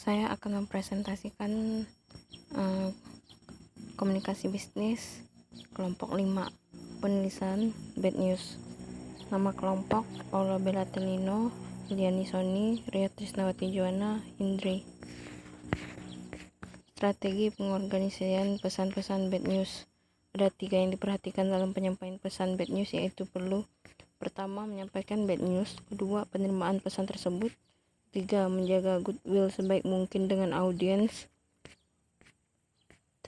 Saya akan mempresentasikan komunikasi bisnis kelompok 5, penulisan bad news. Nama kelompok: Paula Belatelino, Liani Soni, Ria Trisnawati Juwana, Indri. Strategi pengorganisasian pesan-pesan bad news. Ada 3 yang diperhatikan dalam penyampaian pesan bad news, yaitu pertama, menyampaikan bad news. Kedua, penerimaan pesan tersebut. 3, menjaga goodwill sebaik mungkin dengan audiens.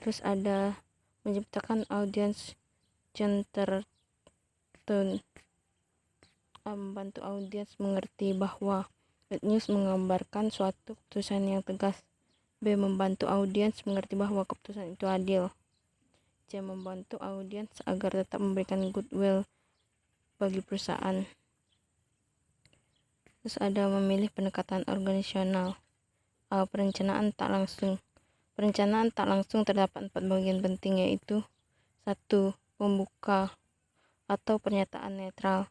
Terus ada menciptakan audiens centered tone, membantu audiens mengerti bahwa bad news menggambarkan suatu keputusan yang tegas. B, membantu audiens mengerti bahwa keputusan itu adil. C, membantu audiens agar tetap memberikan goodwill bagi perusahaan. Terus ada memilih pendekatan organisasional. Perencanaan tak langsung. Perencanaan tak langsung terdapat 4 bagian penting, yaitu 1. Pembuka atau pernyataan netral.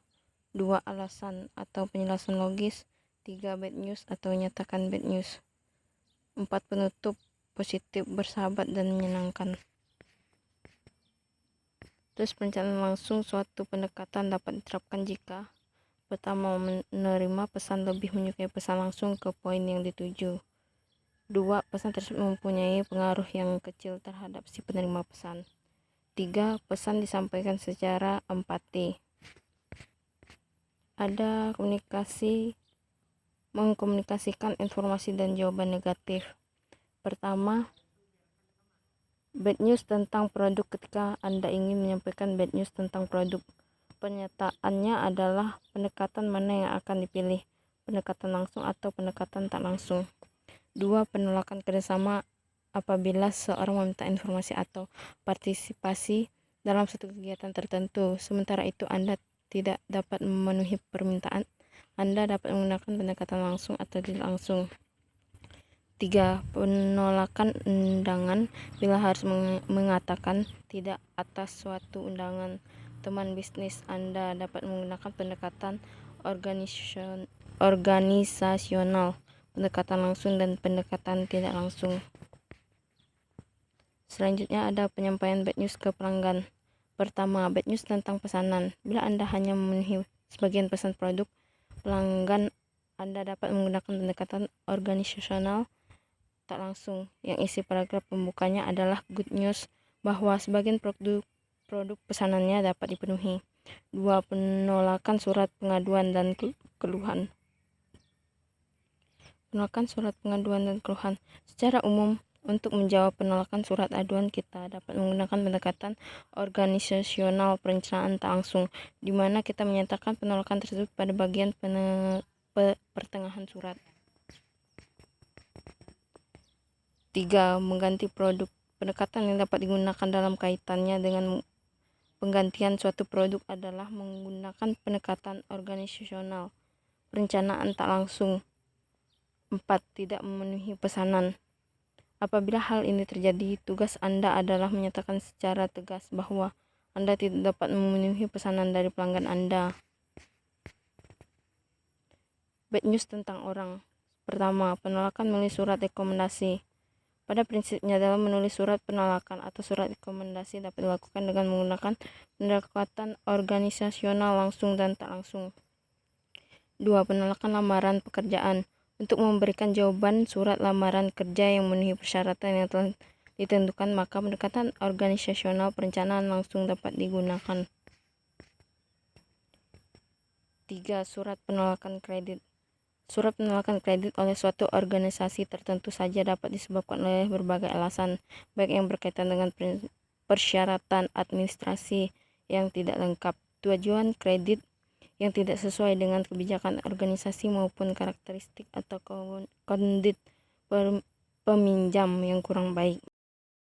2. Alasan atau penjelasan logis. 3. Bad news atau menyatakan bad news. 4. Penutup positif, bersahabat, dan menyenangkan. Terus perencanaan langsung. Suatu pendekatan dapat diterapkan jika: pertama, menerima pesan lebih menyukai pesan langsung ke poin yang dituju. 2. Pesan tersebut mempunyai pengaruh yang kecil terhadap si penerima pesan. 3. Pesan disampaikan secara empati. Ada mengkomunikasikan informasi dan jawaban negatif. Pertama, bad news tentang produk. Ketika Anda ingin menyampaikan bad news tentang produk, penyataannya adalah pendekatan mana yang akan dipilih, pendekatan langsung atau pendekatan tak langsung. 2. Penolakan kerjasama. Apabila seorang meminta informasi atau partisipasi dalam suatu kegiatan tertentu, sementara itu Anda tidak dapat memenuhi permintaan, Anda dapat menggunakan pendekatan langsung atau tidak langsung. 3. Penolakan undangan. Bila harus mengatakan tidak atas suatu undangan teman bisnis, Anda dapat menggunakan pendekatan organisasional, pendekatan langsung, dan pendekatan tidak langsung. Selanjutnya ada penyampaian bad news ke pelanggan. Pertama, bad news tentang pesanan. Bila Anda hanya memenuhi sebagian pesan produk pelanggan, Anda dapat menggunakan pendekatan organisasional tak langsung, yang isi paragraf pembukanya adalah good news bahwa sebagian produk pesanannya dapat dipenuhi. 2. Penolakan surat pengaduan dan keluhan. Penolakan surat pengaduan dan keluhan. Secara umum, untuk menjawab penolakan surat aduan, kita dapat menggunakan pendekatan organisasional perencanaan tak langsung, di mana kita menyatakan penolakan tersebut pada bagian pertengahan surat. 3. Mengganti produk. Pendekatan yang dapat digunakan dalam kaitannya dengan penggantian suatu produk adalah menggunakan pendekatan organisasional perencanaan tak langsung. 4. Tidak memenuhi pesanan. Apabila hal ini terjadi, tugas Anda adalah menyatakan secara tegas bahwa Anda tidak dapat memenuhi pesanan dari pelanggan Anda. Bad news tentang orang. Pertama, penolakan melalui surat rekomendasi. Pada prinsipnya, dalam menulis surat penolakan atau surat rekomendasi dapat dilakukan dengan menggunakan pendekatan organisasional langsung dan tak langsung. 2. Penolakan lamaran pekerjaan. Untuk memberikan jawaban surat lamaran kerja yang memenuhi persyaratan yang telah ditentukan, maka pendekatan organisasional perencanaan langsung dapat digunakan. 3. Surat penolakan kredit. Surat penolakan kredit oleh suatu organisasi tertentu saja dapat disebabkan oleh berbagai alasan, baik yang berkaitan dengan persyaratan administrasi yang tidak lengkap, tujuan kredit yang tidak sesuai dengan kebijakan organisasi, maupun karakteristik atau kondit peminjam yang kurang baik.